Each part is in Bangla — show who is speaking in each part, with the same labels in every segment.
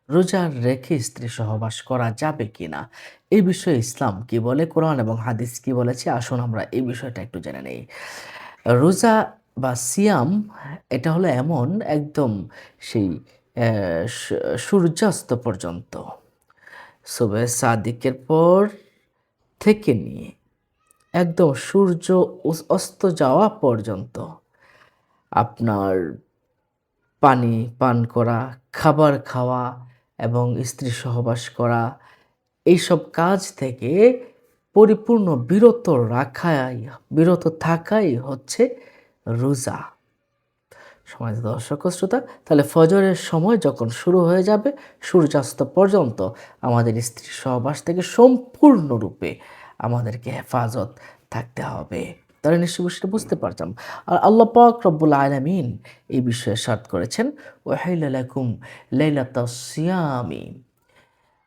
Speaker 1: রোজা রেখে স্ত্রী সহবাস করা যাবে কিনা? এই বিষয়ে ইসলাম কি বলে, কোরআন এবং হাদিস কি বলেছে? আসুন আমরা এই বিষয়টা একটু জেনে নেই। রোজা বা সিয়াম এটা হলো এমন একদম সেই অ্যা সূ সূর্যাস্ত পর্যন্ত। সুবহে সাদিকের পর থেকে নিয়ে একদম সূর্য অস্ত যাওয়া পর্যন্ত আপনার পানি পান করা, খাবার খাওয়া এবং স্ত্রী সহবাস করা, এইসব কাজ থেকে পরিপূর্ণ বিরত থাকাই হচ্ছে রোজা। সম্মানিত দর্শক ও শ্রোতা, তাহলে ফজরের সময় যখন শুরু হয়ে যাবে, সূর্যাস্ত পর্যন্ত আমাদের স্ত্রী সহবাস থেকে সম্পূর্ণরূপে আমাদেরকে হেফাজত থাকতে হবে। তাহলে নিশ্চয়ই বিষয়টা বুঝতে পারতাম। আর আল্লাহ পাক রব্বুল আলামিন এই বিষয়ে ইরশাদ করেছেন, ওয়াহিল্লা লাকুম লাইলাতাস সিয়ামি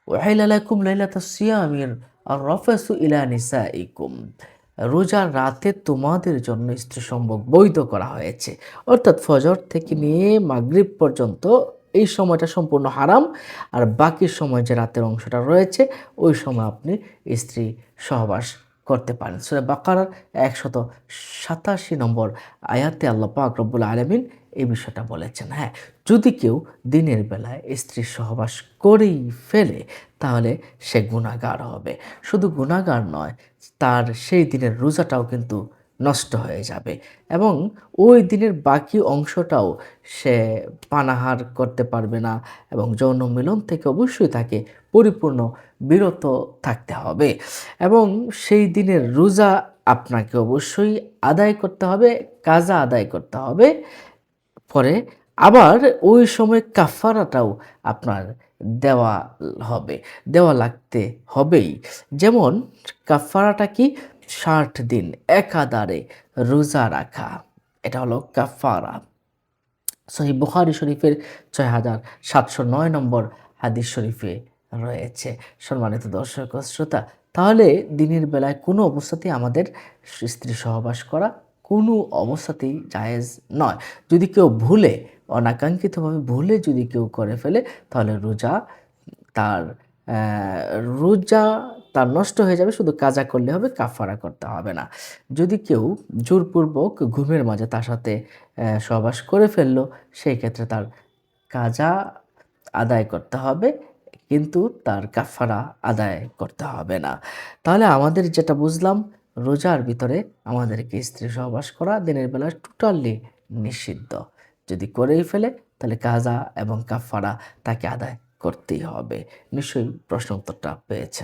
Speaker 1: ওয়াহিল্লা লাকুম লাইলাতাস সিয়ামির আর-রাফাসু ইলা নিসাইকুম। রোজার রাতে তোমাদের জন্য স্ত্রী সম্ভোগ বৈধ করা হয়েছে। অর্থাৎ ফজর থেকে নিয়ে মাগরিব পর্যন্ত এই সময়টা সম্পূর্ণ হারাম। আর বাকি সময় যে রাতের অংশটা রয়েছে ওই সময় আপনি স্ত্রী সহবাস করতে পারেন। সূরা বাকারার ১৮৭ নম্বর আয়াতে আল্লাহ পাক রব্বুল আলামিন এই বিষয়টা বলেছেন। হ্যাঁ, যদি কেউ দিনের বেলায় স্ত্রীর সহবাস করেই ফেলে তাহলে সে গুনাহগার হবে। শুধু গুনাহগার নয়, তার সেই দিনের রোজাটাও কিন্তু নষ্ট হয়ে যাবে এবং ওই দিনের বাকি অংশটাও সে পানাহার করতে পারবে না এবং যৌন মিলন থেকে অবশ্যই তাকে পরিপূর্ণ বিরত থাকতে হবে এবং সেই দিনের রোজা আপনাকে অবশ্যই আদায় করতে হবে, কাজা আদায় করতে হবে। পরে আবার ওই সময় কাফারাটাও আপনার দেওয়া হবে, দেওয়া লাগতে হবেই। যেমন কাফারাটা কি? ৬০ দিন একাধারে রোজা রাখা। এটা হলো কাফারা। সহিহ বুখারী শরীফের ৬৭০৯ নম্বর হাদিস শরীফে রয়েছে। সম্মানিত দর্শক ও শ্রোতা, তাহলে দিনের বেলায় কোনো অবস্থাতেই আমাদের স্ত্রী সহবাস করা কোনো অবস্থাতেই জায়েজ নয়। যদি কেউ ভুলে, অনাকাঙ্ক্ষিতভাবে ভুলে যদি কেউ করে ফেলে তাহলে তার রোজা তার নষ্ট হয়ে যাবে, শুধু কাজা করলে হবে, কাফারা করতে হবে না। যদি কেউ জোরপূর্বক ঘুমের মাঝে তার সাথে সহবাস করে ফেললো, সেই ক্ষেত্রে তার কাজা আদায় করতে হবে, কিন্তু তার কাফারা আদায় করতে হবে না। তাহলে আমাদের যেটা বুঝলাম, রোজার ভিতরে আমাদেরকে স্ত্রী সহবাস করা দিনের বেলায় টোটালি নিষিদ্ধ। যদি করেই ফেলে তাহলে কাজা এবং কাফারা তাকে আদায় করতেই হবে। নিশ্চয়ই প্রশ্ন উত্তরটা পেয়েছেন।